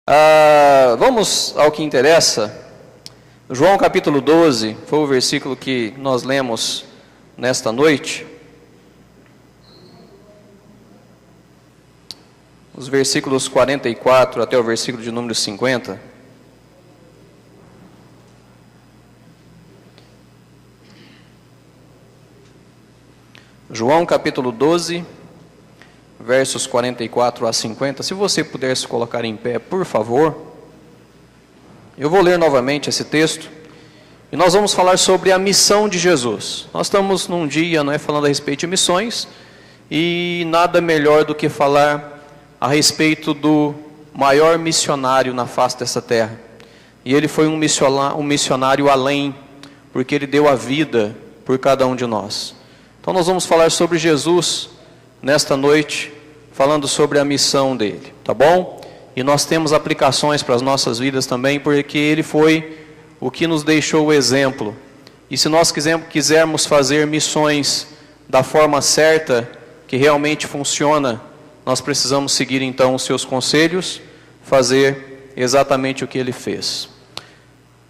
Vamos ao que interessa. João capítulo 12 foi o versículo que nós lemos nesta noite. Os versículos 44 até o versículo de número 50. João capítulo 12, versos 44 a 50. Se você puder se colocar em pé, por favor. Eu vou ler novamente esse texto. E nós vamos falar sobre a missão de Jesus. Nós estamos num dia, falando a respeito de missões. E nada melhor do que falar a respeito do maior missionário na face dessa terra. E ele foi um missionário além, porque ele deu a vida por cada um de nós. Então nós vamos falar sobre Jesus nesta noite, falando sobre a missão dele, tá bom? E nós temos aplicações para as nossas vidas também, porque ele foi o que nos deixou o exemplo. E se nós quisermos fazer missões da forma certa, que realmente funciona, nós precisamos seguir então os seus conselhos, fazer exatamente o que ele fez.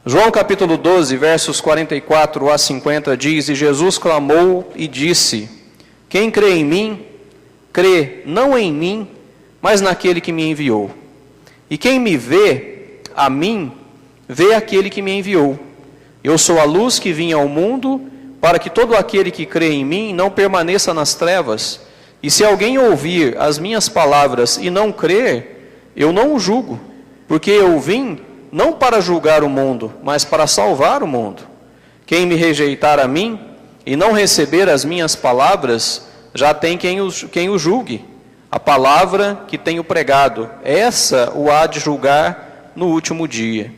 João capítulo 12, versos 44 a 50 diz: E Jesus clamou e disse: Quem crê em mim, crê não em mim, mas naquele que me enviou. E quem me vê, a mim, vê aquele que me enviou. Eu sou a luz que vim ao mundo, para que todo aquele que crê em mim não permaneça nas trevas. E se alguém ouvir as minhas palavras e não crer, eu não o julgo, porque eu vim não para julgar o mundo, mas para salvar o mundo. Quem me rejeitar a mim e não receber as minhas palavras, já tem quem o julgue. A palavra que tenho pregado, essa o há de julgar no último dia.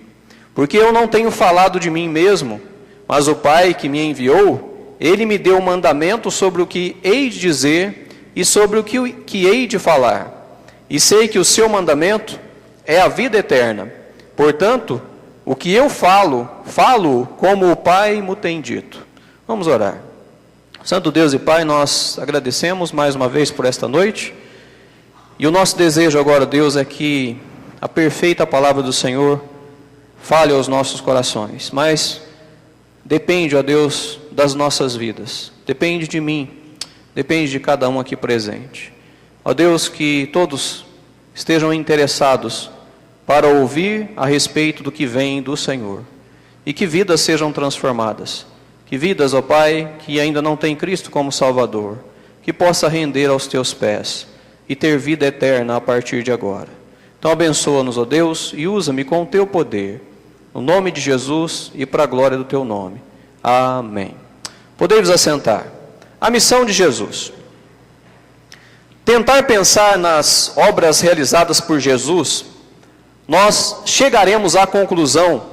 Porque eu não tenho falado de mim mesmo, mas o Pai que me enviou, ele me deu um mandamento sobre o que hei de dizer e sobre o que hei de falar. E sei que o seu mandamento é a vida eterna. Portanto, o que eu falo como o Pai me tem dito. Vamos orar. Santo Deus e Pai, nós agradecemos mais uma vez por esta noite. E o nosso desejo agora, Deus, é que a perfeita palavra do Senhor fale aos nossos corações. Mas depende, ó Deus, das nossas vidas. Depende de mim. Depende de cada um aqui presente. Ó Deus, que todos estejam interessados para ouvir a respeito do que vem do Senhor. E que vidas sejam transformadas. Que vidas, ó Pai, que ainda não tem Cristo como Salvador, que possa render aos Teus pés e ter vida eterna a partir de agora. Então abençoa-nos, ó Deus, e usa-me com o Teu poder, no nome de Jesus e para a glória do Teu nome. Amém. Podemos assentar. A missão de Jesus. Tentar pensar nas obras realizadas por Jesus, nós chegaremos à conclusão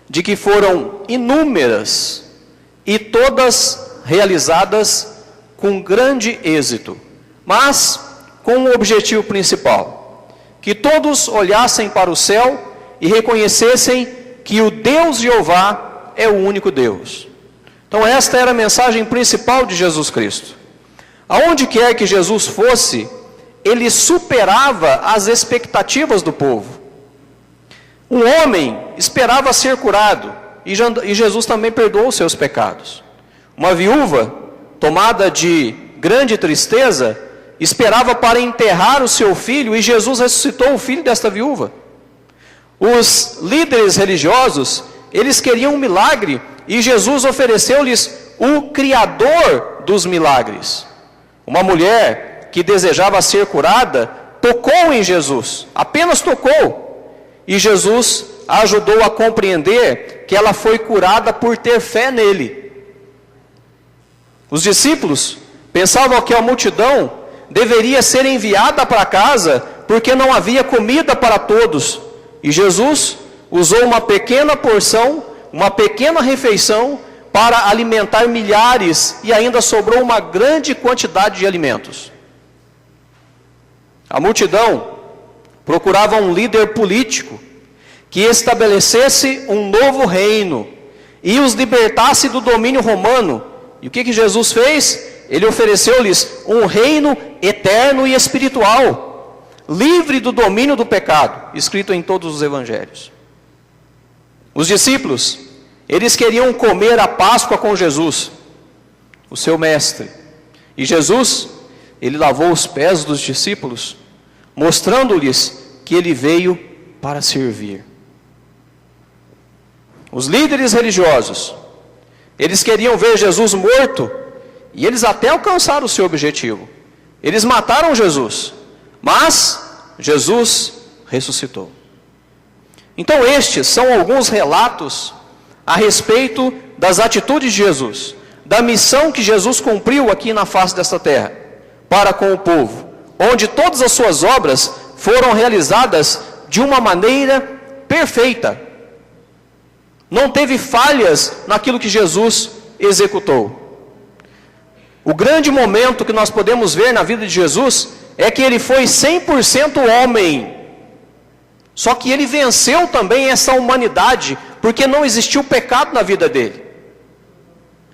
de que foram inúmeras e todas realizadas com grande êxito, mas com um objetivo principal: que todos olhassem para o céu e reconhecessem que o Deus Jeová é o único Deus. Então esta era a mensagem principal de Jesus Cristo. Aonde quer que Jesus fosse, ele superava as expectativas do povo. Um homem esperava ser curado, e Jesus também perdoou os seus pecados. Uma viúva, tomada de grande tristeza, esperava para enterrar o seu filho, e Jesus ressuscitou o filho desta viúva. Os líderes religiosos, eles queriam um milagre, e Jesus ofereceu-lhes o Criador dos milagres. Uma mulher que desejava ser curada, tocou em Jesus, apenas tocou. E Jesus a ajudou a compreender que ela foi curada por ter fé nele. Os discípulos pensavam que a multidão deveria ser enviada para casa porque não havia comida para todos. E Jesus usou uma pequena porção, uma pequena refeição para alimentar milhares, e ainda sobrou uma grande quantidade de alimentos. A multidão procurava um líder político que estabelecesse um novo reino e os libertasse do domínio romano. E o que Jesus fez? Ele ofereceu-lhes um reino eterno e espiritual. livre do domínio do pecado, escrito em todos os evangelhos. Os discípulos, eles queriam comer a Páscoa com Jesus, o seu mestre. E Jesus, ele lavou os pés dos discípulos, mostrando-lhes que ele veio para servir. Os líderes religiosos, eles queriam ver Jesus morto, e eles até alcançaram o seu objetivo. Eles mataram Jesus, mas Jesus ressuscitou. Então estes são alguns relatos a respeito das atitudes de Jesus, da missão que Jesus cumpriu aqui na face desta terra, para com o povo, onde todas as suas obras foram realizadas de uma maneira perfeita. Não teve falhas naquilo que Jesus executou. O grande momento que nós podemos ver na vida de Jesus é que ele foi 100% homem. Só que ele venceu também essa humanidade, porque não existiu pecado na vida dele.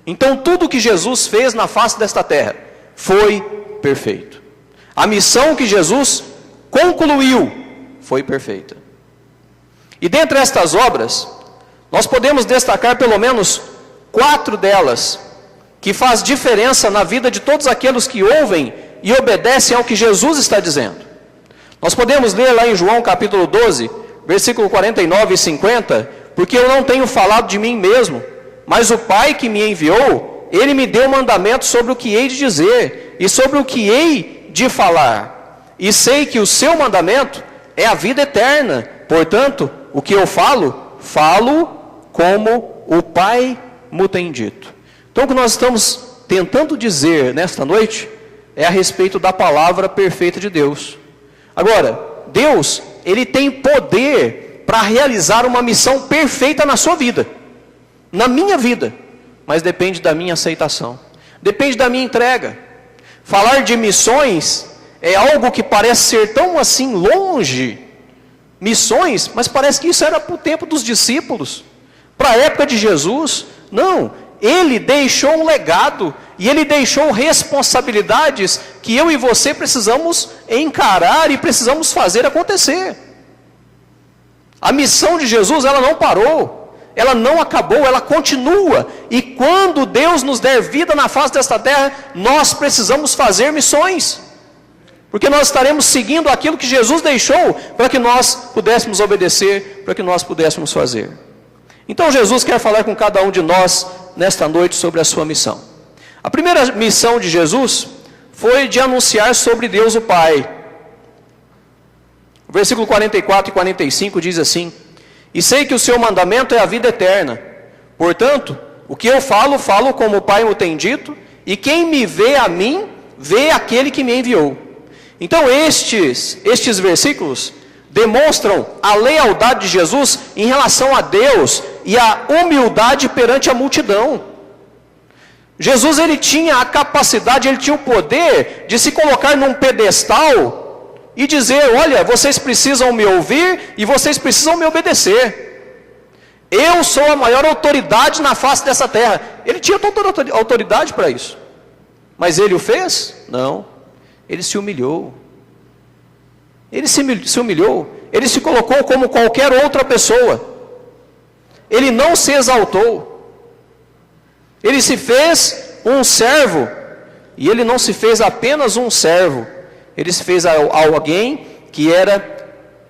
Então tudo que Jesus fez na face desta terra foi perfeito. A missão que Jesus concluiu foi perfeita. E dentre estas obras, nós podemos destacar pelo menos 4 delas, que faz diferença na vida de todos aqueles que ouvem e obedecem ao que Jesus está dizendo. Nós podemos ler lá em João capítulo 12, versículo 49 e 50, porque eu não tenho falado de mim mesmo, mas o Pai que me enviou, ele me deu mandamento sobre o que hei de dizer, e sobre o que hei de falar. E sei que o seu mandamento é a vida eterna, portanto, o que eu falo, falo como o Pai me tem dito. Então o que nós estamos tentando dizer nesta noite, é a respeito da palavra perfeita de Deus. Agora, Deus, ele tem poder para realizar uma missão perfeita na sua vida, na minha vida, mas depende da minha aceitação, depende da minha entrega. Falar de missões é algo que parece ser tão assim longe, missões, mas parece que isso era para o tempo dos discípulos, para a época de Jesus. Não, ele deixou um legado, e ele deixou responsabilidades que eu e você precisamos encarar e precisamos fazer acontecer. A missão de Jesus, ela não parou, ela não acabou, ela continua. E quando Deus nos der vida na face desta terra, nós precisamos fazer missões, porque nós estaremos seguindo aquilo que Jesus deixou, para que nós pudéssemos obedecer, para que nós pudéssemos fazer. Então Jesus quer falar com cada um de nós nesta noite sobre a sua missão. A primeira missão de Jesus foi de anunciar sobre Deus o Pai. O versículo 44 e 45 diz assim: E sei que o seu mandamento é a vida eterna. Portanto, o que eu falo, falo como o Pai me tem dito, e quem me vê a mim, vê aquele que me enviou. Então estes versículos demonstram a lealdade de Jesus em relação a Deus e a humildade perante a multidão. Jesus, ele tinha a capacidade, ele tinha o poder de se colocar num pedestal e dizer: olha, vocês precisam me ouvir e vocês precisam me obedecer. Eu sou a maior autoridade na face dessa terra. Ele tinha toda a autoridade para isso. Mas ele o fez? Não. Ele se humilhou. Ele se humilhou. Ele se colocou como qualquer outra pessoa. Ele não se exaltou. Ele se fez um servo. E ele não se fez apenas um servo. Ele se fez alguém que era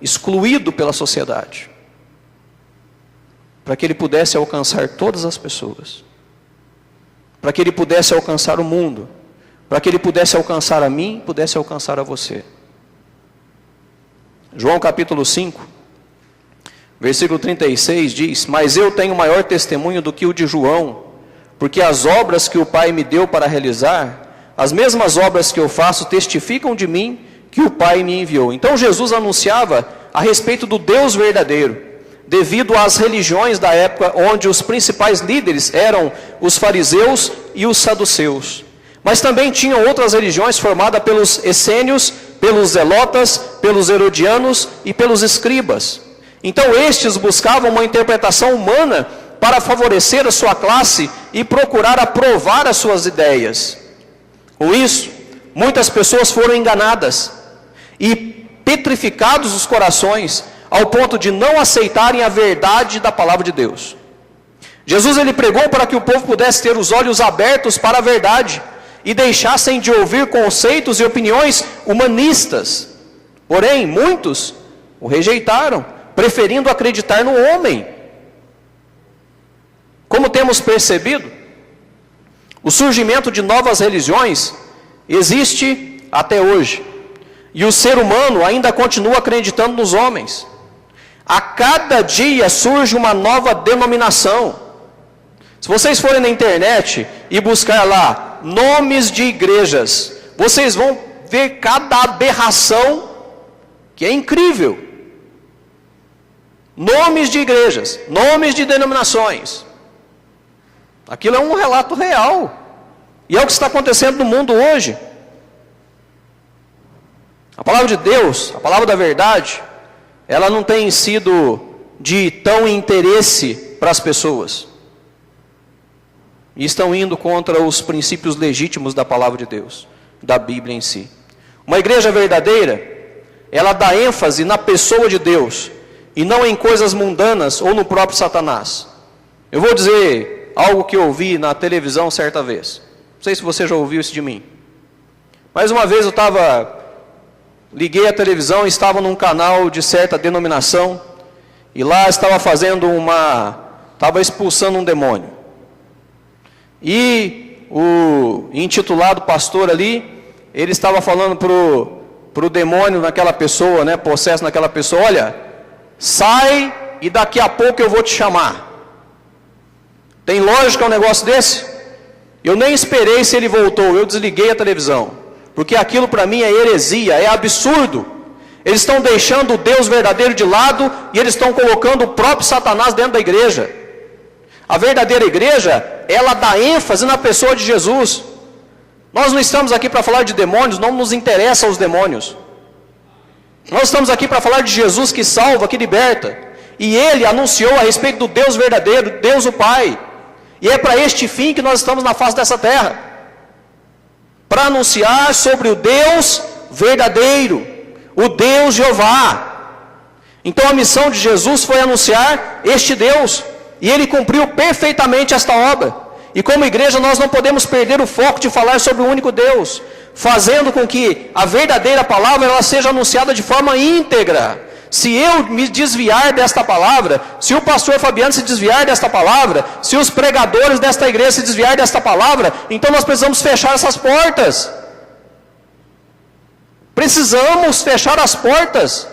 excluído pela sociedade, para que ele pudesse alcançar todas as pessoas, para que ele pudesse alcançar o mundo, para que ele pudesse alcançar a mim, pudesse alcançar a você. João capítulo 5, versículo 36 diz: Mas eu tenho maior testemunho do que o de João, porque as obras que o Pai me deu para realizar, as mesmas obras que eu faço testificam de mim que o Pai me enviou. Então Jesus anunciava a respeito do Deus verdadeiro, devido às religiões da época, onde os principais líderes eram os fariseus e os saduceus. Mas também tinham outras religiões formadas pelos essênios, pelos zelotas, pelos herodianos e pelos escribas. Então estes buscavam uma interpretação humana para favorecer a sua classe e procurar aprovar as suas ideias. Com isso, muitas pessoas foram enganadas. E petrificados os corações, ao ponto de não aceitarem a verdade da palavra de Deus. Jesus ele pregou para que o povo pudesse ter os olhos abertos para a verdade e deixassem de ouvir conceitos e opiniões humanistas. Porém, muitos o rejeitaram, preferindo acreditar no homem. Como temos percebido, o surgimento de novas religiões existe até hoje. E o ser humano ainda continua acreditando nos homens. A cada dia surge uma nova denominação. Se vocês forem na internet e buscar lá nomes de igrejas, vocês vão ver cada aberração que é incrível. Nomes de igrejas, nomes de denominações. Aquilo é um relato real. E é o que está acontecendo no mundo hoje. A palavra de Deus, a palavra da verdade, ela não tem sido de tão interesse para as pessoas. E estão indo contra os princípios legítimos da palavra de Deus, da Bíblia em si. Uma igreja verdadeira, ela dá ênfase na pessoa de Deus, e não em coisas mundanas ou no próprio Satanás. Eu vou dizer algo que eu ouvi na televisão certa vez. Não sei se você já ouviu isso de mim. Mas uma vez liguei a televisão e estava num canal de certa denominação, e lá estava estava expulsando um demônio. E o intitulado pastor ali, ele estava falando pro demônio naquela pessoa, né, possesso naquela pessoa: olha, sai e daqui a pouco eu vou te chamar. Tem lógica um negócio desse? Eu nem esperei se ele voltou, eu desliguei a televisão, porque aquilo para mim é heresia, é absurdo. Eles estão deixando o Deus verdadeiro de lado e eles estão colocando o próprio Satanás dentro da igreja. A verdadeira igreja, ela dá ênfase na pessoa de Jesus. Nós não estamos aqui para falar de demônios, não nos interessam os demônios. Nós estamos aqui para falar de Jesus que salva, que liberta. E Ele anunciou a respeito do Deus verdadeiro, Deus o Pai. E é para este fim que nós estamos na face dessa terra. Para anunciar sobre o Deus verdadeiro, o Deus Jeová. Então a missão de Jesus foi anunciar este Deus. E Ele cumpriu perfeitamente esta obra. E como igreja nós não podemos perder o foco de falar sobre o único Deus, fazendo com que a verdadeira palavra ela seja anunciada de forma íntegra. Se eu me desviar desta palavra, se o pastor Fabiano se desviar desta palavra, se os pregadores desta igreja se desviar desta palavra, então nós precisamos fechar essas portas. Precisamos fechar as portas.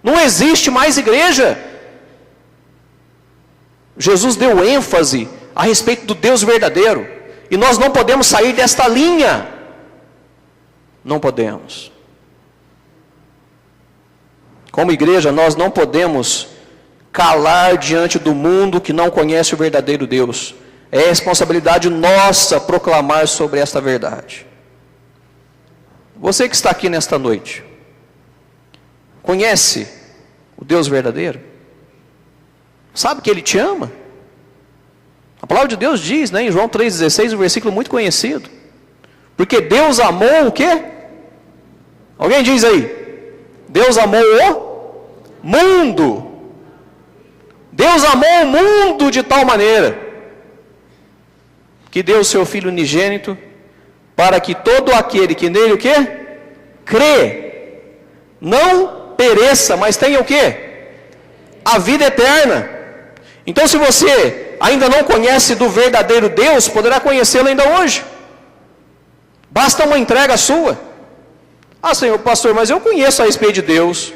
Não existe mais igreja. Jesus deu ênfase a respeito do Deus verdadeiro. E nós não podemos sair desta linha. Não podemos. Como igreja, nós não podemos calar diante do mundo que não conhece o verdadeiro Deus. É responsabilidade nossa proclamar sobre esta verdade. Você que está aqui nesta noite, conhece o Deus verdadeiro? Sabe que Ele te ama? A palavra de Deus diz, né, em João 3,16, um versículo muito conhecido. Porque Deus amou o quê? Alguém diz aí. Deus amou o mundo. Deus amou o mundo de tal maneira que deu o seu Filho unigênito para que todo aquele que nele o quê? Crê, não pereça, mas tenha o quê? A vida eterna. Então se você ainda não conhece do verdadeiro Deus, poderá conhecê-lo ainda hoje. Basta uma entrega sua. Ah, Senhor, pastor, mas eu conheço a respeito de Deus.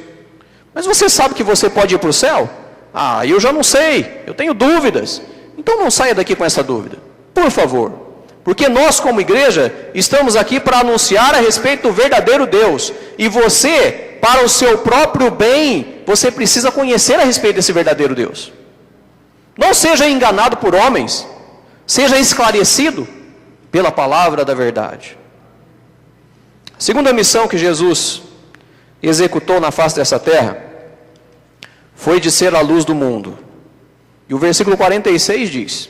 Mas você sabe que você pode ir para o céu? Ah, eu já não sei, eu tenho dúvidas. Então não saia daqui com essa dúvida, por favor. Porque nós como igreja, estamos aqui para anunciar a respeito do verdadeiro Deus. E você, para o seu próprio bem, você precisa conhecer a respeito desse verdadeiro Deus. Não seja enganado por homens, seja esclarecido pela palavra da verdade. A segunda missão que Jesus executou na face dessa terra foi de ser a luz do mundo. E o versículo 46 diz: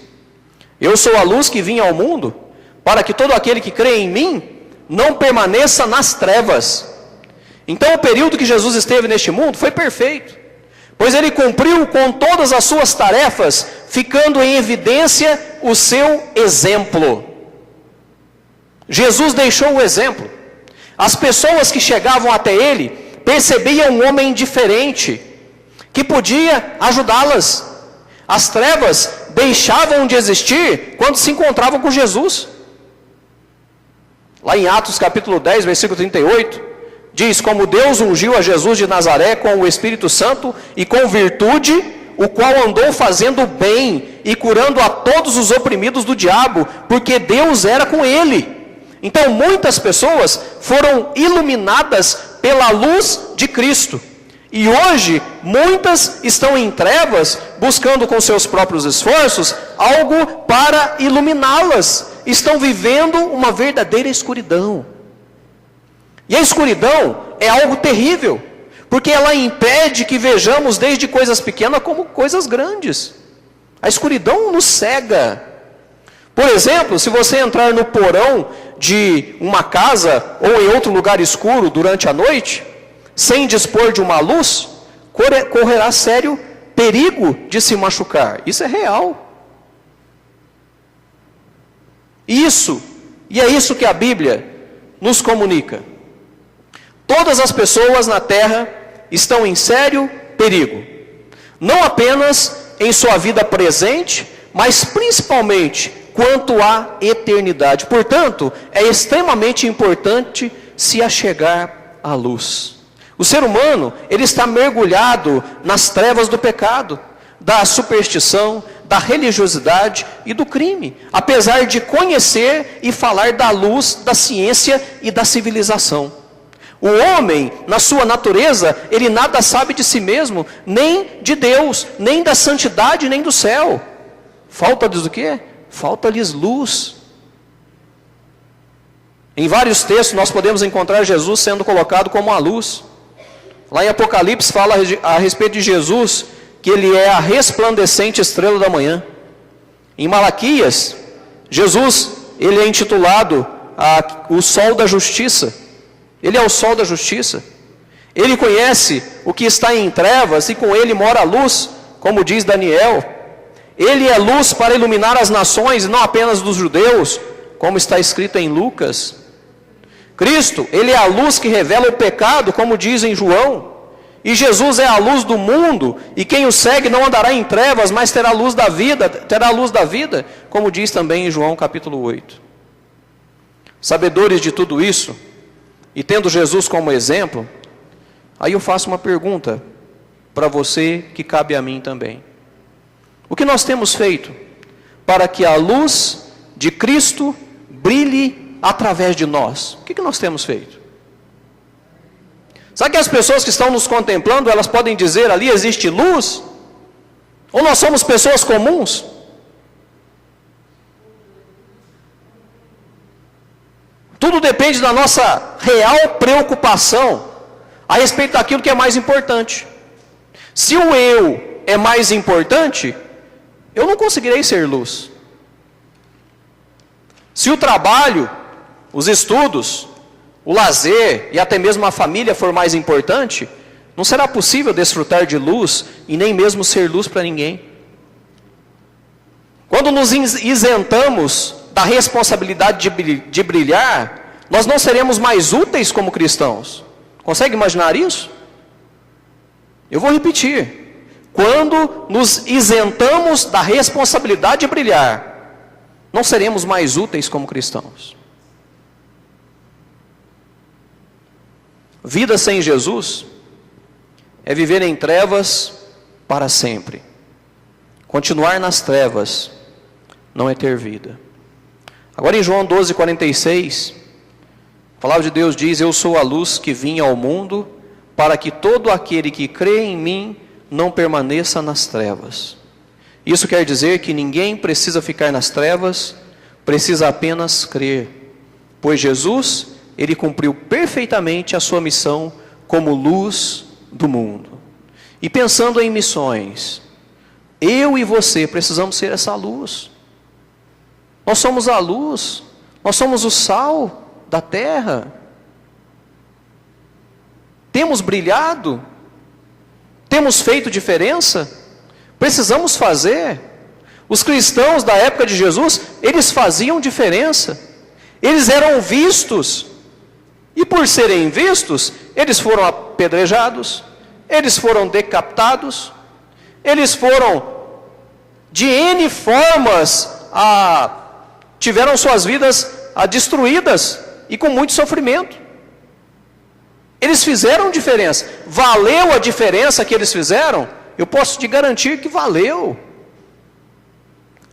eu sou a luz que vim ao mundo, para que todo aquele que crê em mim não permaneça nas trevas. Então o período que Jesus esteve neste mundo foi perfeito, pois ele cumpriu com todas as suas tarefas, ficando em evidência o seu exemplo. Jesus deixou o exemplo. As pessoas que chegavam até ele percebiam um homem diferente, que podia ajudá-las. As trevas deixavam de existir quando se encontravam com Jesus. Lá em Atos capítulo 10, versículo 38, diz: como Deus ungiu a Jesus de Nazaré com o Espírito Santo e com virtude, o qual andou fazendo bem e curando a todos os oprimidos do diabo, porque Deus era com ele. Então muitas pessoas foram iluminadas pela luz de Cristo. E hoje, muitas estão em trevas, buscando com seus próprios esforços algo para iluminá-las. Estão vivendo uma verdadeira escuridão. E a escuridão é algo terrível, porque ela impede que vejamos desde coisas pequenas como coisas grandes. A escuridão nos cega. Por exemplo, se você entrar no porão de uma casa ou em outro lugar escuro durante a noite, sem dispor de uma luz, correrá sério perigo de se machucar. Isso é real. E é isso que a Bíblia nos comunica. Todas as pessoas na terra estão em sério perigo. Não apenas em sua vida presente, mas principalmente quanto à eternidade. Portanto, é extremamente importante se achegar à luz. O ser humano, ele está mergulhado nas trevas do pecado, da superstição, da religiosidade e do crime, apesar de conhecer e falar da luz, da ciência e da civilização. O homem, na sua natureza, ele nada sabe de si mesmo, nem de Deus, nem da santidade, nem do céu. Falta-lhes o quê? Falta-lhes luz. Em vários textos nós podemos encontrar Jesus sendo colocado como a luz. Lá em Apocalipse fala a respeito de Jesus, que ele é a resplandecente estrela da manhã. Em Malaquias, Jesus, ele é intitulado o sol da justiça. Ele é o sol da justiça. Ele conhece o que está em trevas e com ele mora a luz, como diz Daniel. Ele é luz para iluminar as nações, não apenas dos judeus, como está escrito em Lucas. Cristo, ele é a luz que revela o pecado, como diz em João. E Jesus é a luz do mundo, e quem o segue não andará em trevas, mas terá a luz da vida, como diz também em João capítulo 8. Sabedores de tudo isso, e tendo Jesus como exemplo, aí eu faço uma pergunta para você que cabe a mim também. O que nós temos feito para que a luz de Cristo brilhe através de nós? O que nós temos feito? Sabe que as pessoas que estão nos contemplando, elas podem dizer ali, existe luz? Ou nós somos pessoas comuns? Tudo depende da nossa real preocupação a respeito daquilo que é mais importante. Se o eu é mais importante, eu não conseguirei ser luz. Se o trabalho, os estudos, o lazer e até mesmo a família for mais importante, não será possível desfrutar de luz e nem mesmo ser luz para ninguém. Quando nos isentamos da responsabilidade de brilhar, nós não seremos mais úteis como cristãos. Consegue imaginar isso? Eu vou repetir. Quando nos isentamos da responsabilidade de brilhar, não seremos mais úteis como cristãos. Vida sem Jesus é viver em trevas para sempre. Continuar nas trevas não é ter vida. Agora em João 12:46, a palavra de Deus diz: eu sou a luz que vim ao mundo, para que todo aquele que crê em mim não permaneça nas trevas. Isso quer dizer que ninguém precisa ficar nas trevas, precisa apenas crer, pois Jesus, ele cumpriu perfeitamente a sua missão como luz do mundo. E pensando em missões, eu e você precisamos ser essa luz. Nós somos a luz, nós somos o sal da terra. Temos brilhado? Temos feito diferença? Precisamos fazer. Os cristãos da época de Jesus, eles faziam diferença. Eles eram vistos. E por serem vistos, eles foram apedrejados, eles foram decapitados, eles foram de N formas, tiveram suas vidas destruídas e com muito sofrimento. Eles fizeram diferença. Valeu a diferença que eles fizeram? Eu posso te garantir que valeu.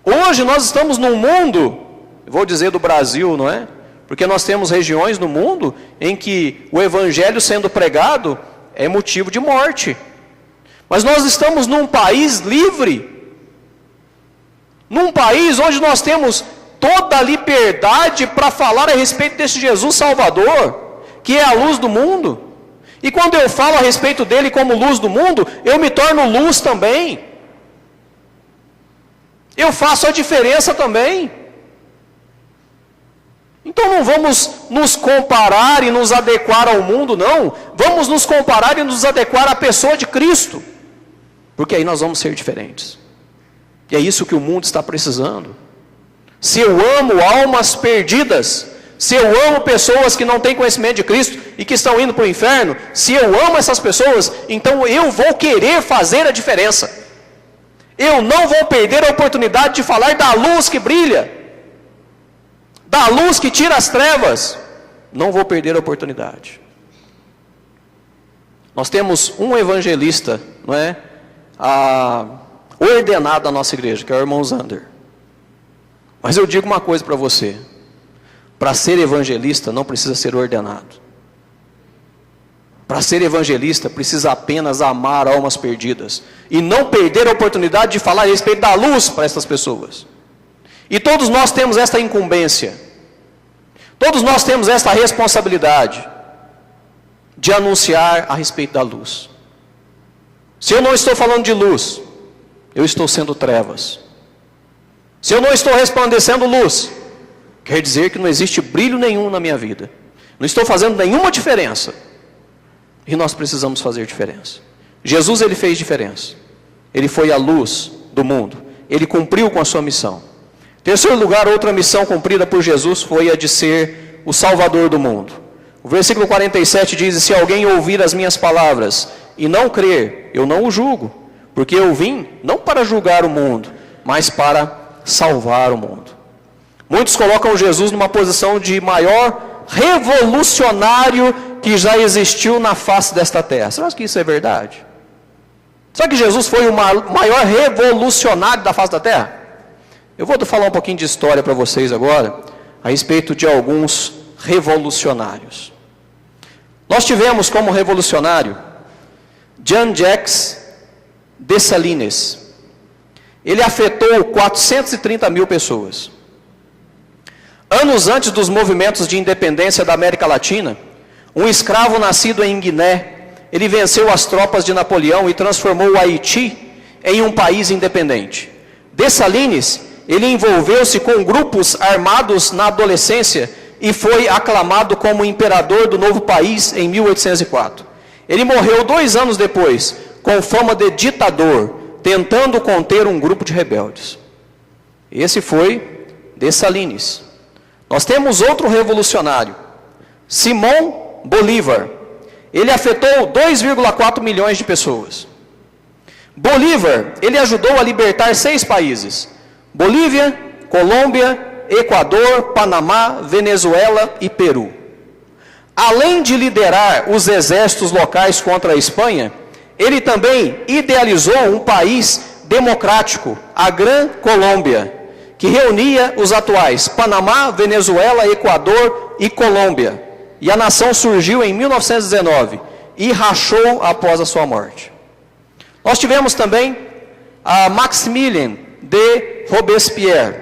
Hoje nós estamos num mundo, vou dizer do Brasil, não é? Porque nós temos regiões no mundo em que o evangelho sendo pregado é motivo de morte. Mas nós estamos num país livre. Num país onde nós temos toda a liberdade para falar a respeito desse Jesus Salvador, que é a luz do mundo. E quando eu falo a respeito dele como luz do mundo, eu me torno luz também. Eu faço a diferença também. Então não vamos nos comparar e nos adequar ao mundo, não. Vamos nos comparar e nos adequar à pessoa de Cristo. Porque aí nós vamos ser diferentes. E é isso que o mundo está precisando. Se eu amo almas perdidas, se eu amo pessoas que não têm conhecimento de Cristo e que estão indo para o inferno, se eu amo essas pessoas, então eu vou querer fazer a diferença. Eu não vou perder a oportunidade de falar da luz que brilha, da luz que tira as trevas. Não vou perder a oportunidade. Nós temos um evangelista, não é? Ordenado da nossa igreja, que é o irmão Zander. Mas eu digo uma coisa para você: para ser evangelista não precisa ser ordenado. Para ser evangelista precisa apenas amar almas perdidas e não perder a oportunidade de falar a respeito da luz para essas pessoas. E todos nós temos esta incumbência, todos nós temos esta responsabilidade de anunciar a respeito da luz. Se eu não estou falando de luz, eu estou sendo trevas. Se eu não estou resplandecendo luz, quer dizer que não existe brilho nenhum na minha vida. Não estou fazendo nenhuma diferença. E nós precisamos fazer diferença. Jesus, ele fez diferença. Ele foi a luz do mundo. Ele cumpriu com a sua missão. Em terceiro lugar, outra missão cumprida por Jesus foi a de ser o Salvador do mundo. O versículo 47 diz: se alguém ouvir as minhas palavras e não crer, eu não o julgo, porque eu vim não para julgar o mundo, mas para salvar o mundo. Muitos colocam Jesus numa posição de maior revolucionário que já existiu na face desta terra. Será que isso é verdade? Será que Jesus foi o maior revolucionário da face da terra? Eu vou falar um pouquinho de história para vocês agora, a respeito de alguns revolucionários. Nós tivemos como revolucionário Jean-Jacques Dessalines. Ele afetou 430 mil pessoas. Anos antes dos movimentos de independência da América Latina, um escravo nascido em Guiné, ele venceu as tropas de Napoleão e transformou o Haiti em um país independente. Dessalines, ele envolveu-se com grupos armados na adolescência e foi aclamado como imperador do novo país em 1804. Ele morreu 2 anos depois, com fama de ditador, tentando conter um grupo de rebeldes. Esse foi Dessalines. Nós temos outro revolucionário, Simão Bolívar. Ele afetou 2,4 milhões de pessoas. Bolívar, ele ajudou a libertar 6 países: Bolívia, Colômbia, Equador, Panamá, Venezuela e Peru. Além de liderar os exércitos locais contra a Espanha, ele também idealizou um país democrático, a Gran Colômbia, que reunia os atuais Panamá, Venezuela, Equador e Colômbia. E a nação surgiu em 1919 e rachou após a sua morte. Nós tivemos também a Maximilien de Robespierre.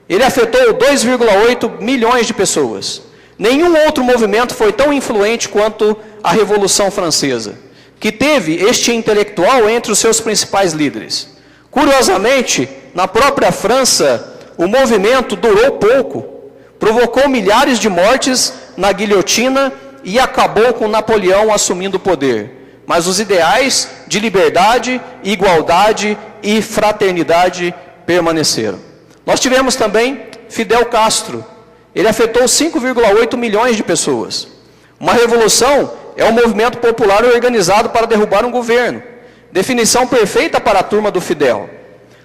Ele afetou 2,8 milhões de pessoas. Nenhum outro movimento foi tão influente quanto a Revolução Francesa, que teve este intelectual entre os seus principais líderes. Curiosamente, na própria França, o movimento durou pouco, provocou milhares de mortes na guilhotina e acabou com Napoleão assumindo o poder. Mas os ideais de liberdade, igualdade e fraternidade permaneceram. Nós tivemos também Fidel Castro. Ele afetou 5,8 milhões de pessoas. Uma revolução é um movimento popular organizado para derrubar um governo. Definição perfeita para a turma do Fidel.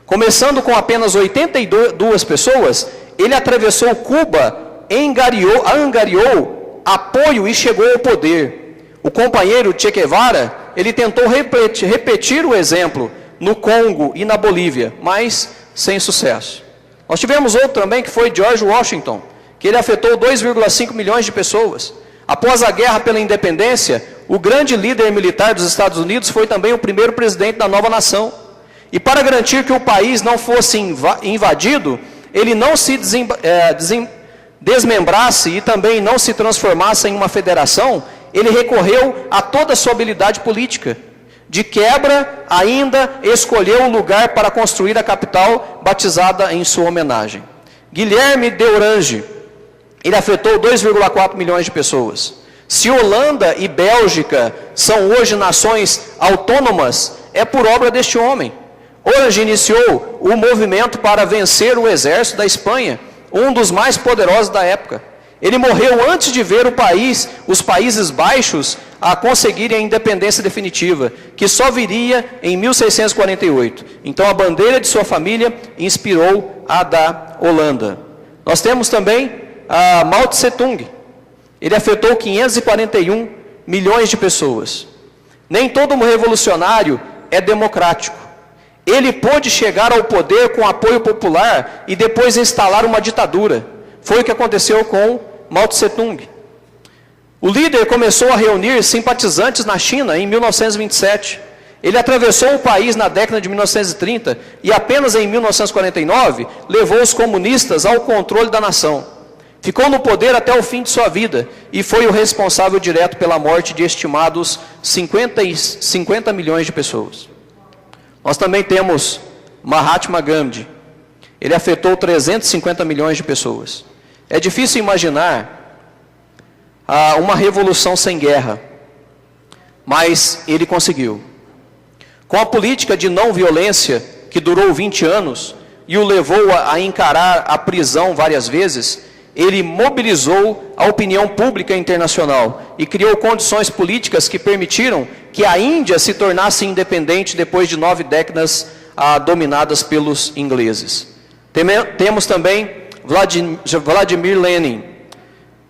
Começando com apenas 82 pessoas, ele atravessou Cuba, angariou apoio e chegou ao poder. O companheiro Che Guevara, ele tentou repetir o exemplo no Congo e na Bolívia, mas sem sucesso. Nós tivemos outro também, que foi George Washington, que ele afetou 2,5 milhões de pessoas. Após a guerra pela independência, o grande líder militar dos Estados Unidos foi também o primeiro presidente da nova nação. E para garantir que o país não fosse invadido, ele não se desmembrasse e também não se transformasse em uma federação, ele recorreu a toda a sua habilidade política. De quebra, ainda escolheu um lugar para construir a capital, batizada em sua homenagem. Guilherme de Orange, ele afetou 2,4 milhões de pessoas. Se Holanda e Bélgica são hoje nações autônomas, é por obra deste homem. Orange iniciou o movimento para vencer o exército da Espanha, um dos mais poderosos da época. Ele morreu antes de ver os Países Baixos a conseguirem a independência definitiva, que só viria em 1648. Então a bandeira de sua família inspirou a da Holanda. Nós temos também Mao Tse Tung. Ele afetou 541 milhões de pessoas. Nem todo revolucionário é democrático. Ele pôde chegar ao poder com apoio popular e depois instalar uma ditadura. Foi o que aconteceu com Mao Tse Tung. O líder começou a reunir simpatizantes na China em 1927. Ele atravessou o país na década de 1930 e apenas em 1949 levou os comunistas ao controle da nação. Ficou no poder até o fim de sua vida e foi o responsável direto pela morte de estimados 50 milhões de pessoas. Nós também temos Mahatma Gandhi. Ele afetou 350 milhões de pessoas. É difícil imaginar uma revolução sem guerra, mas ele conseguiu. Com a política de não violência, que durou 20 anos, e o levou a encarar a prisão várias vezes, ele mobilizou a opinião pública internacional e criou condições políticas que permitiram que a Índia se tornasse independente depois de 9 décadas dominadas pelos ingleses. Temos também Vladimir Lenin.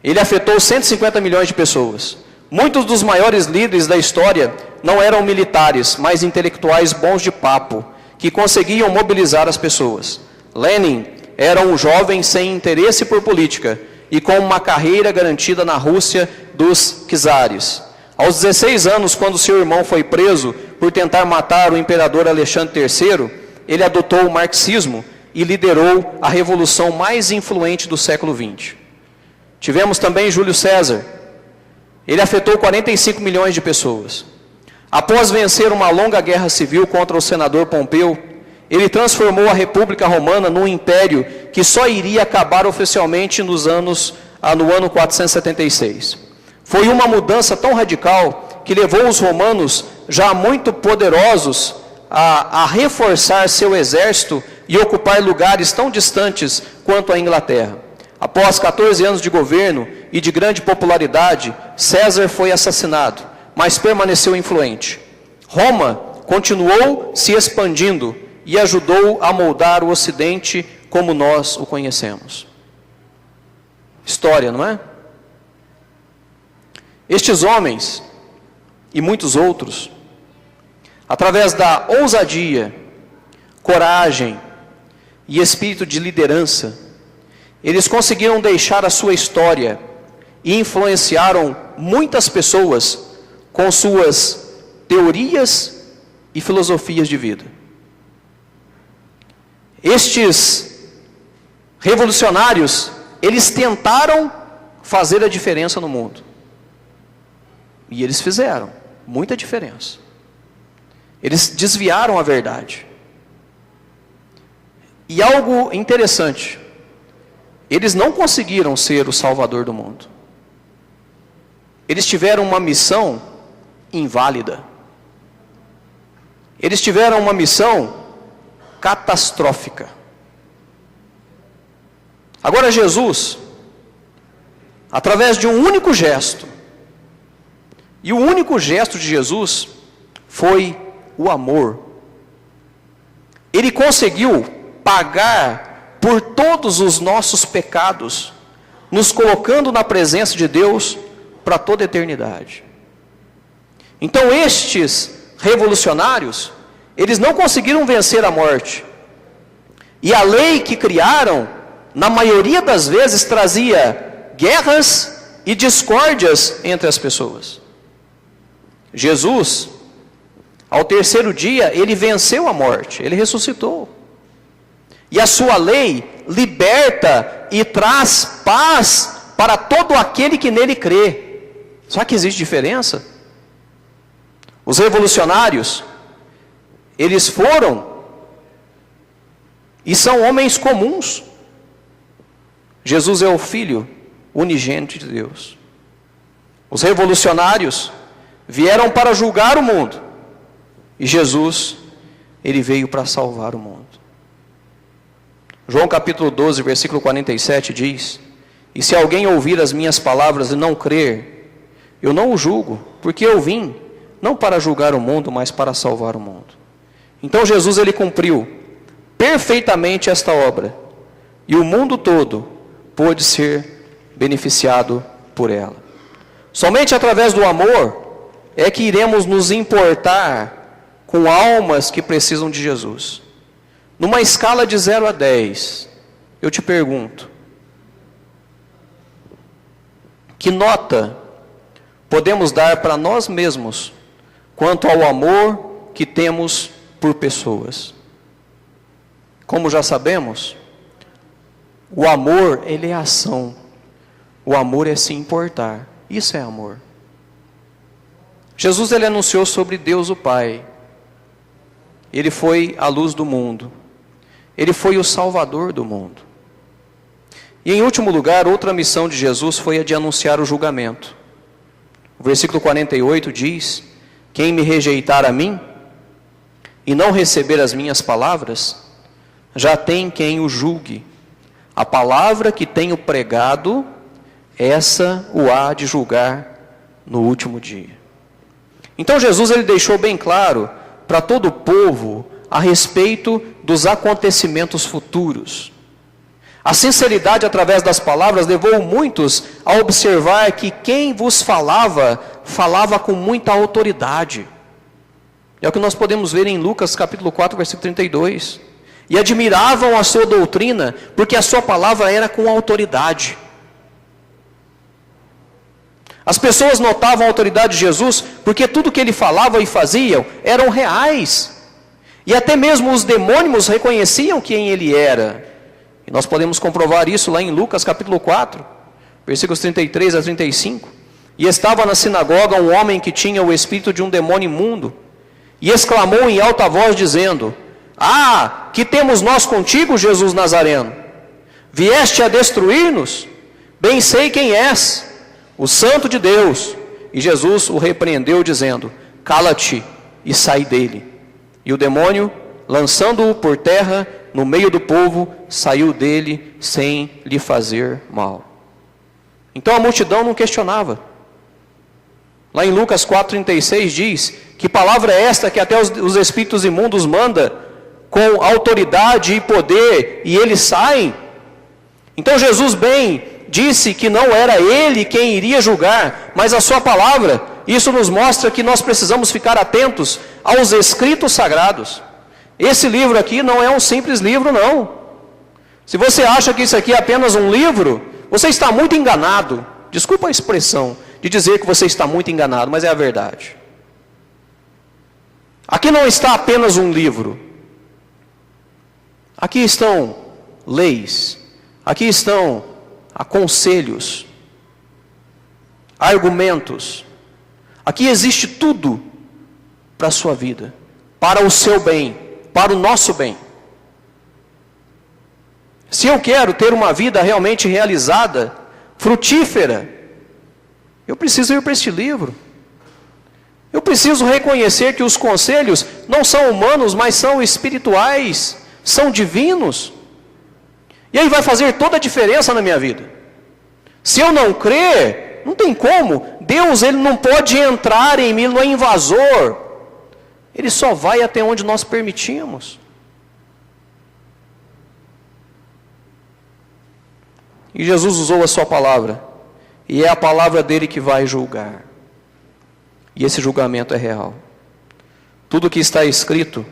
Ele afetou 150 milhões de pessoas. Muitos dos maiores líderes da história não eram militares, mas intelectuais bons de papo, que conseguiam mobilizar as pessoas. Lenin era um jovem sem interesse por política e com uma carreira garantida na Rússia dos czares. Aos 16 anos, quando seu irmão foi preso por tentar matar o imperador Alexandre III, ele adotou o marxismo e liderou a revolução mais influente do século XX. Tivemos também Júlio César. Ele afetou 45 milhões de pessoas. Após vencer uma longa guerra civil contra o senador Pompeu, ele transformou a República Romana num império que só iria acabar oficialmente no ano 476. Foi uma mudança tão radical que levou os romanos, já muito poderosos, a reforçar seu exército e ocupar lugares tão distantes quanto a Inglaterra. Após 14 anos de governo e de grande popularidade, César foi assassinado, mas permaneceu influente. Roma continuou se expandindo e ajudou a moldar o Ocidente como nós o conhecemos. História, não é? Estes homens e muitos outros, através da ousadia, coragem e espírito de liderança, eles conseguiram deixar a sua história e influenciaram muitas pessoas com suas teorias e filosofias de vida. Estes revolucionários, eles tentaram fazer a diferença no mundo. E eles fizeram muita diferença. Eles desviaram a verdade. E algo interessante, eles não conseguiram ser o salvador do mundo. eles tiveram uma missão inválida. Eles tiveram uma missão catastrófica. Agora Jesus, através de um único gesto, e o único gesto de Jesus foi o amor. Ele conseguiu pagar por todos os nossos pecados, nos colocando na presença de Deus para toda a eternidade. Então estes revolucionários, eles não conseguiram vencer a morte. E a lei que criaram, na maioria das vezes, trazia guerras e discórdias entre as pessoas. Jesus, ao terceiro dia, ele venceu a morte, ele ressuscitou. E a sua lei liberta e traz paz para todo aquele que nele crê. Só que existe diferença. Os revolucionários, eles foram e são homens comuns. Jesus é o Filho unigênito de Deus. Os revolucionários vieram para julgar o mundo. E Jesus, ele veio para salvar o mundo. João capítulo 12, versículo 47 diz: e se alguém ouvir as minhas palavras e não crer, eu não o julgo, porque eu vim, não para julgar o mundo, mas para salvar o mundo. Então Jesus, ele cumpriu perfeitamente esta obra, e o mundo todo pôde ser beneficiado por ela. Somente através do amor é que iremos nos importar com almas que precisam de Jesus. Numa escala de 0 a 10, eu te pergunto, que nota podemos dar para nós mesmos quanto ao amor que temos por pessoas? Como já sabemos, o amor, ele é ação. O amor é se importar. Isso é amor. Jesus, ele anunciou sobre Deus o Pai. Ele foi a luz do mundo. Ele foi o Salvador do mundo. E em último lugar, outra missão de Jesus foi a de anunciar o julgamento. O versículo 48 diz: quem me rejeitar a mim e não receber as minhas palavras, já tem quem o julgue. A palavra que tenho pregado, essa o há de julgar no último dia. Então Jesus, ele deixou bem claro para todo o povo a respeito dos acontecimentos futuros. A sinceridade através das palavras levou muitos a observar que quem vos falava, falava com muita autoridade. É o que nós podemos ver em Lucas capítulo 4, versículo 32. E admiravam a sua doutrina, porque a sua palavra era com autoridade. As pessoas notavam a autoridade de Jesus, porque tudo que ele falava e fazia eram reais. E até mesmo os demônios reconheciam quem ele era. E nós podemos comprovar isso lá em Lucas capítulo 4, versículos 33 a 35. E estava na sinagoga um homem que tinha o espírito de um demônio imundo, e exclamou em alta voz dizendo: ah, que temos nós contigo, Jesus Nazareno? Vieste a destruir-nos? Bem sei quem és, o Santo de Deus. E Jesus o repreendeu dizendo: cala-te e sai dele. E o demônio, lançando-o por terra no meio do povo, saiu dele sem lhe fazer mal. Então a multidão não questionava. Lá em Lucas 4,36 diz: que palavra é esta que até os espíritos imundos manda com autoridade e poder, e eles saem? Então Jesus bem disse que não era ele quem iria julgar, mas a sua palavra. Isso nos mostra que nós precisamos ficar atentos aos escritos sagrados. Esse livro aqui não é um simples livro, não. Se você acha que isso aqui é apenas um livro, você está muito enganado. Desculpa a expressão de dizer que você está muito enganado, mas é a verdade. Aqui não está apenas um livro. Aqui estão leis, aqui estão conselhos, argumentos. Aqui existe tudo para a sua vida, para o seu bem, para o nosso bem. Se eu quero ter uma vida realmente realizada, frutífera, Eu preciso ir para este livro. Eu preciso reconhecer que os conselhos não são humanos, mas são espirituais, são divinos. E aí vai fazer toda a diferença na minha vida. Se eu não crer, não tem como. Deus, Ele não pode entrar em mim, Ele não é invasor. Ele só vai até onde nós permitimos. E Jesus usou a sua palavra. E é a palavra dele que vai julgar. E esse julgamento é real. Tudo que está escrito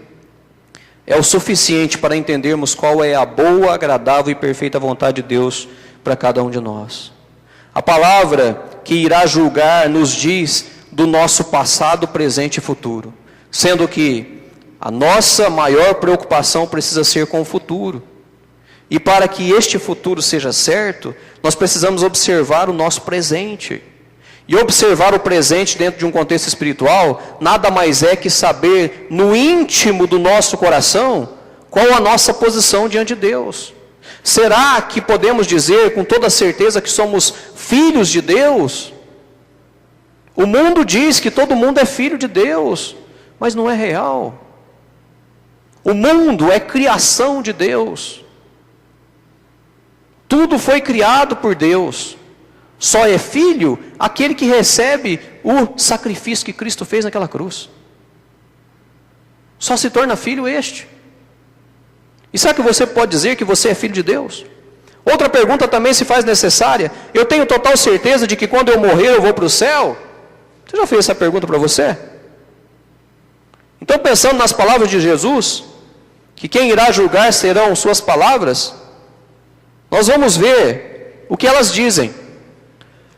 é o suficiente para entendermos qual é a boa, agradável e perfeita vontade de Deus para cada um de nós. A palavra que irá julgar nos diz do nosso passado, presente e futuro. Sendo que a nossa maior preocupação precisa ser com o futuro. E para que este futuro seja certo, nós precisamos observar o nosso presente. E observar o presente dentro de um contexto espiritual, nada mais é que saber no íntimo do nosso coração, qual a nossa posição diante de Deus. Será que podemos dizer com toda certeza que somos filhos de Deus? O mundo diz que todo mundo é filho de Deus, mas não é real. O mundo é criação de Deus. Tudo foi criado por Deus. Só é filho aquele que recebe o sacrifício que Cristo fez naquela cruz. Só se torna filho este. E será que você pode dizer que você é filho de Deus? Outra pergunta também se faz necessária. Eu tenho total certeza de que quando eu morrer eu vou para o céu? Você já fez essa pergunta para você? Então, pensando nas palavras de Jesus, que quem irá julgar serão suas palavras, nós vamos ver o que elas dizem.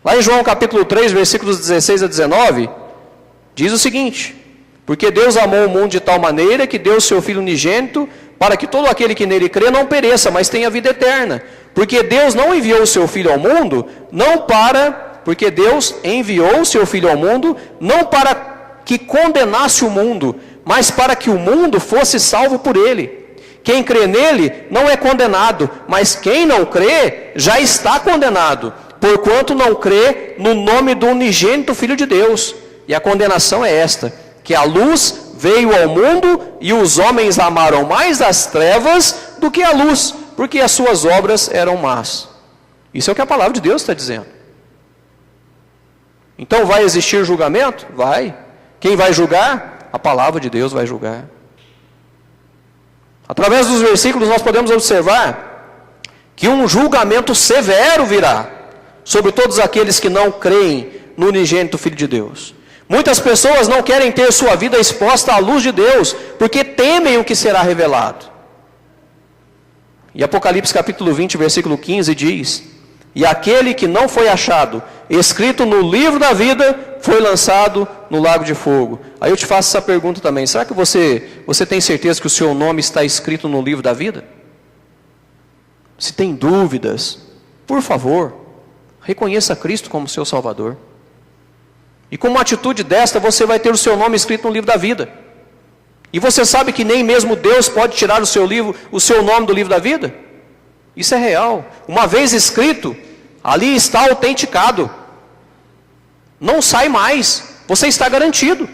Lá em João capítulo 3, versículos 16 a 19, diz o seguinte: porque Deus amou o mundo de tal maneira que deu o seu Filho unigênito, para que todo aquele que nele crê não pereça, mas tenha vida eterna. Porque Deus não enviou o seu Filho ao mundo, porque Deus enviou o seu Filho ao mundo, não para que condenasse o mundo, mas para que o mundo fosse salvo por ele. Quem crê nele não é condenado, mas quem não crê já está condenado, porquanto não crê no nome do unigênito Filho de Deus. E a condenação é esta: que a luz veio ao mundo e os homens amaram mais as trevas do que a luz, porque as suas obras eram más. Isso é o que a palavra de Deus está dizendo. Então vai existir julgamento? Vai. Quem vai julgar? A palavra de Deus vai julgar. Através dos versículos nós podemos observar que um julgamento severo virá sobre todos aqueles que não creem no unigênito Filho de Deus. Muitas pessoas não querem ter sua vida exposta à luz de Deus, porque temem o que será revelado. E Apocalipse capítulo 20, versículo 15 diz: e aquele que não foi achado escrito no livro da vida foi lançado no lago de fogo. Aí eu te faço essa pergunta também: será que você tem certeza que o seu nome está escrito no livro da vida? Se tem dúvidas, por favor, reconheça Cristo como seu Salvador. E com uma atitude desta, você vai ter o seu nome escrito no livro da vida. E você sabe que nem mesmo Deus pode tirar o seu nome do livro da vida? Isso é real. Uma vez escrito, ali está autenticado. Não sai mais. Você está garantido.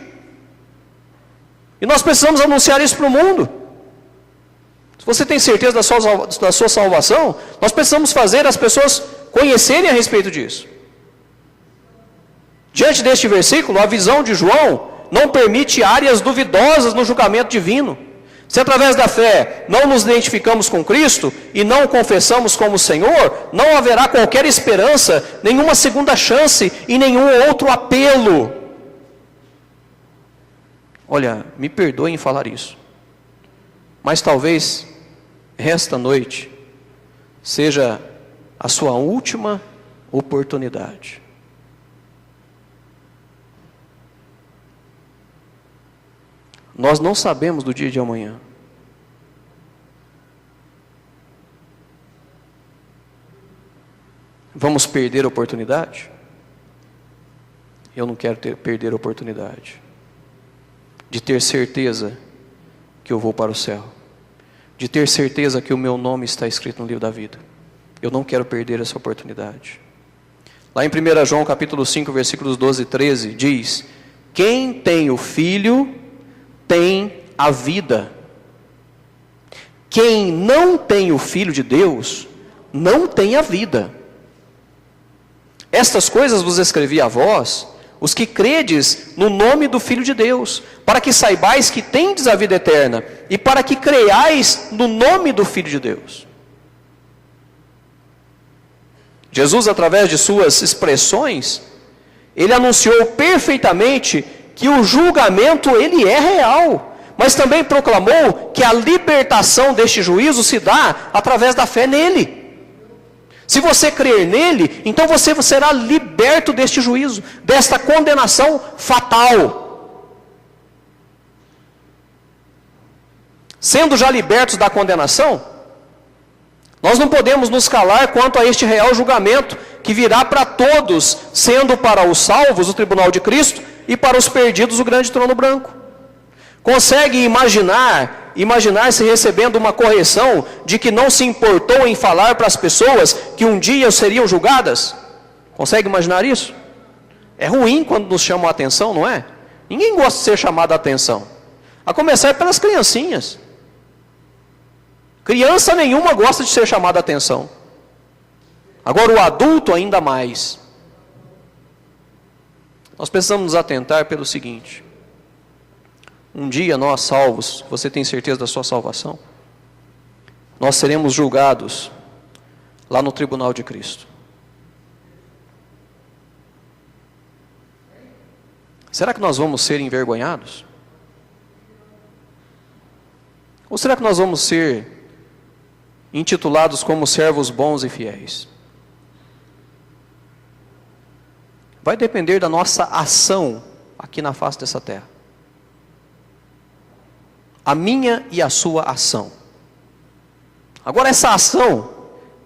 E nós precisamos anunciar isso para o mundo. Se você tem certeza da sua salvação, nós precisamos fazer as pessoas conhecerem a respeito disso. Diante deste versículo, a visão de João não permite áreas duvidosas no julgamento divino. Se através da fé não nos identificamos com Cristo e não o confessamos como Senhor, não haverá qualquer esperança, nenhuma segunda chance e nenhum outro apelo. Olha, me perdoem em falar isso, mas talvez esta noite seja a sua última oportunidade. Nós não sabemos do dia de amanhã. Vamos perder a oportunidade? Eu não quero perder a oportunidade de ter certeza que eu vou para o céu, de ter certeza que o meu nome está escrito no livro da vida. Eu não quero perder essa oportunidade. Lá em 1 João capítulo 5, versículos 12 e 13, diz: quem tem o Filho tem a vida. Quem não tem o Filho de Deus, não tem a vida. Estas coisas vos escrevi a vós, os que credes no nome do Filho de Deus, para que saibais que tendes a vida eterna, e para que creiais no nome do Filho de Deus. Jesus, através de suas expressões, ele anunciou perfeitamente que o julgamento ele é real, mas também proclamou que a libertação deste juízo se dá através da fé nele. Se você crer nele, então você será liberto deste juízo, desta condenação fatal. Sendo já libertos da condenação, nós não podemos nos calar quanto a este real julgamento que virá para todos, sendo para os salvos o tribunal de Cristo e para os perdidos o grande trono branco. Consegue imaginar-se recebendo uma correção de que não se importou em falar para as pessoas que um dia seriam julgadas? Consegue imaginar isso? É ruim quando nos chamam a atenção, não é? Ninguém gosta de ser chamado a atenção. A começar pelas criancinhas. Criança nenhuma gosta de ser chamada a atenção. Agora o adulto ainda mais. Nós precisamos nos atentar pelo seguinte: um dia nós salvos, você tem certeza da sua salvação? Nós seremos julgados lá no tribunal de Cristo. Será que nós vamos ser envergonhados? Ou será que nós vamos ser intitulados como servos bons e fiéis? Vai depender da nossa ação aqui na face dessa terra. A minha e a sua ação. Agora essa ação,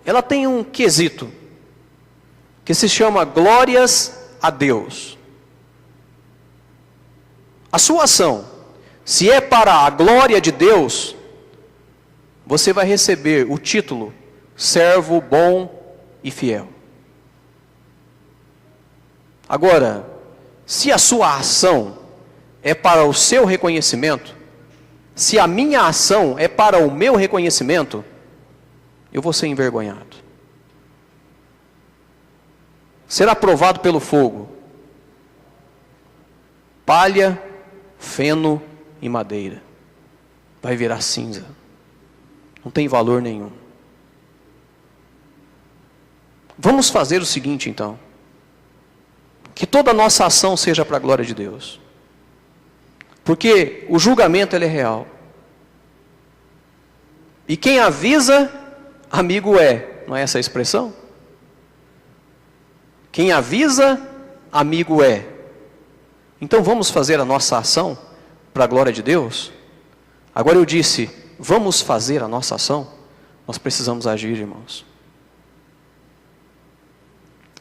ela tem um quesito, que se chama glórias a Deus. A sua ação, se é para a glória de Deus, você vai receber o título servo bom e fiel. Agora, se a sua ação é para o seu reconhecimento, se a minha ação é para o meu reconhecimento, eu vou ser envergonhado. Será provado pelo fogo. Palha, feno e madeira. Vai virar cinza. Não tem valor nenhum. Vamos fazer o seguinte então. Que toda a nossa ação seja para a glória de Deus. Porque o julgamento ele é real. E quem avisa, amigo é. Não é essa a expressão? Quem avisa, amigo é. Então vamos fazer a nossa ação para a glória de Deus? Agora eu disse, vamos fazer a nossa ação? Nós precisamos agir, irmãos.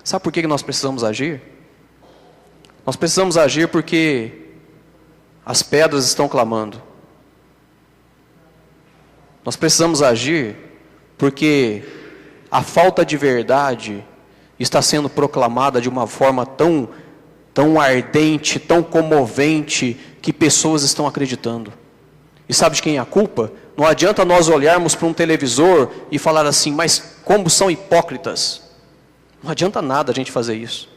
Sabe por que nós precisamos agir? Nós precisamos agir porque as pedras estão clamando. Nós precisamos agir porque a falta de verdade está sendo proclamada de uma forma tão ardente, tão comovente, que pessoas estão acreditando. E sabe de quem é a culpa? Não adianta nós olharmos para um televisor e falar assim, mas como são hipócritas. Não adianta nada a gente fazer isso.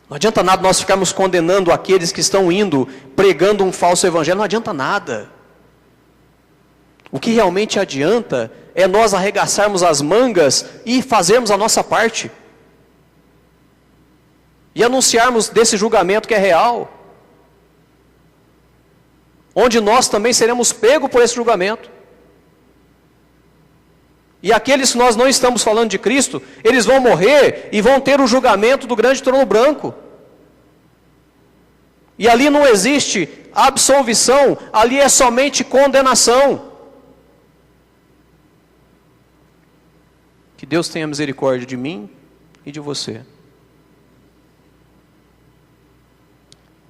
Não adianta nada nós ficarmos condenando aqueles que estão indo, pregando um falso evangelho. Não adianta nada. O que realmente adianta é nós arregaçarmos as mangas e fazermos a nossa parte. E anunciarmos desse julgamento que é real. Onde nós também seremos pegos por esse julgamento. E aqueles que nós não estamos falando de Cristo, eles vão morrer e vão ter o julgamento do grande trono branco. E ali não existe absolvição, ali é somente condenação. Que Deus tenha misericórdia de mim e de você.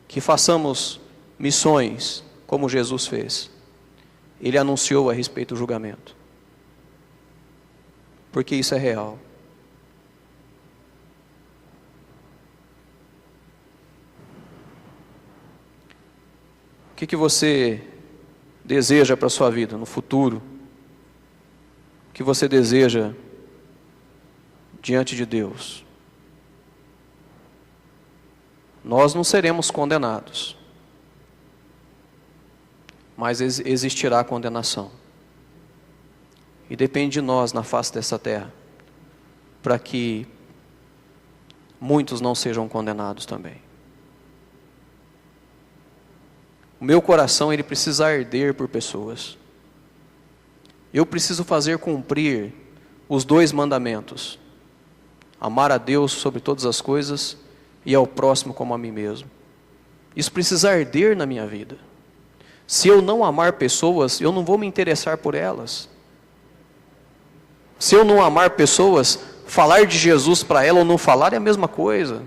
Que façamos missões como Jesus fez. Ele anunciou a respeito do julgamento. Porque isso é real. que você deseja para a sua vida no futuro? O que você deseja diante de Deus? Nós não seremos condenados, mas existirá condenação. E depende de nós na face dessa terra, para que muitos não sejam condenados também. O meu coração, ele precisa arder por pessoas. Eu preciso fazer cumprir os 2 mandamentos: amar a Deus sobre todas as coisas e ao próximo como a mim mesmo. Isso precisa arder na minha vida. Se eu não amar pessoas, eu não vou me interessar por elas. Se eu não amar pessoas, falar de Jesus para ela ou não falar é a mesma coisa.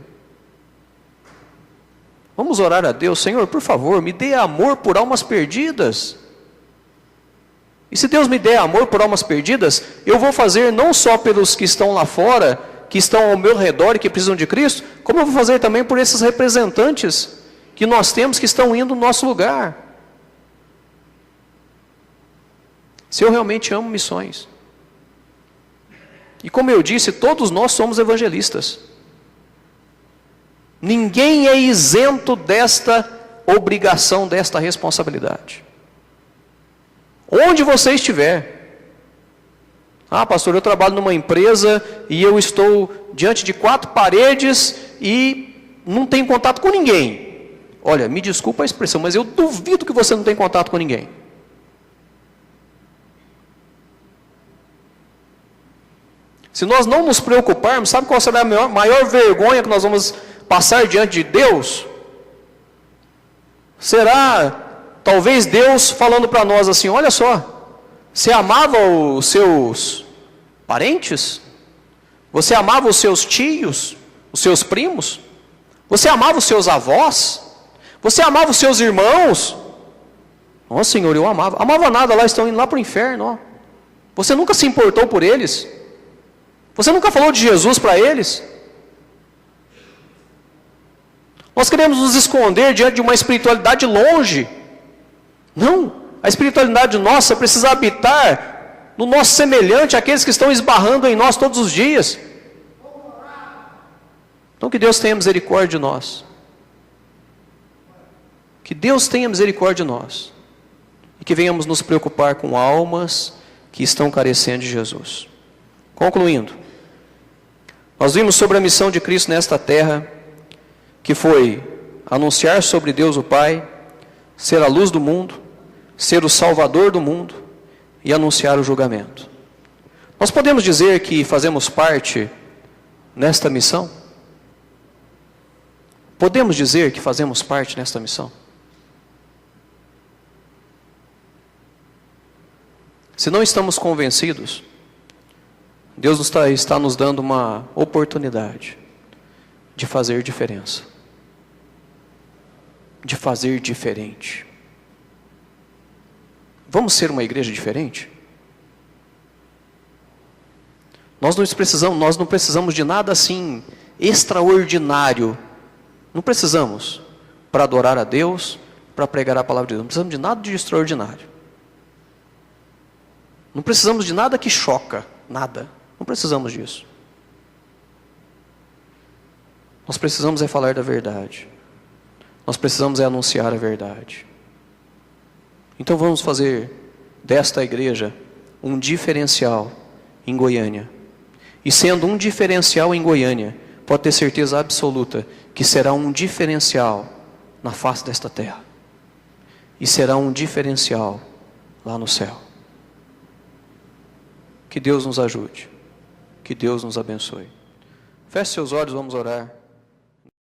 Vamos orar a Deus: Senhor, por favor, me dê amor por almas perdidas. E se Deus me der amor por almas perdidas, eu vou fazer não só pelos que estão lá fora, que estão ao meu redor e que precisam de Cristo, como eu vou fazer também por esses representantes que nós temos que estão indo no nosso lugar. Se eu realmente amo missões. E como eu disse, todos nós somos evangelistas. Ninguém é isento desta obrigação, desta responsabilidade. Onde você estiver. Ah, pastor, eu trabalho numa empresa e eu estou diante de 4 paredes e não tenho contato com ninguém. Olha, me desculpa a expressão, mas eu duvido que você não tenha contato com ninguém. Se nós não nos preocuparmos, sabe qual será a maior vergonha que nós vamos passar diante de Deus? Será, talvez, Deus falando para nós assim: olha só, você amava os seus parentes? Você amava os seus tios? Os seus primos? Você amava os seus avós? Você amava os seus irmãos? Ó, Senhor, eu amava. Amava nada, lá estão indo lá para o inferno. Ó. Você nunca se importou por eles? Você nunca falou de Jesus para eles? Nós queremos nos esconder diante de uma espiritualidade longe. Não, a espiritualidade nossa precisa habitar no nosso semelhante, aqueles que estão esbarrando em nós todos os dias. Então que Deus tenha misericórdia de nós. Que Deus tenha misericórdia de nós. E que venhamos nos preocupar com almas que estão carecendo de Jesus. Concluindo, nós vimos sobre a missão de Cristo nesta terra, que foi anunciar sobre Deus o Pai, ser a luz do mundo, ser o Salvador do mundo e anunciar o julgamento. Nós podemos dizer que fazemos parte nesta missão? Podemos dizer que fazemos parte nesta missão? Se não estamos convencidos, Deus está nos dando uma oportunidade de fazer diferença, de fazer diferente. Vamos ser uma igreja diferente? Nós não precisamos de nada assim extraordinário. Não precisamos para adorar a Deus, para pregar a palavra de Deus. Não precisamos de nada de extraordinário. Não precisamos de nada que choca, nada. Não precisamos disso. Nós precisamos é falar da verdade. Nós precisamos é anunciar a verdade. Então vamos fazer desta igreja um diferencial em Goiânia. E sendo um diferencial em Goiânia, pode ter certeza absoluta que será um diferencial na face desta terra. E será um diferencial lá no céu. Que Deus nos ajude. Que Deus nos abençoe. Feche seus olhos, vamos orar.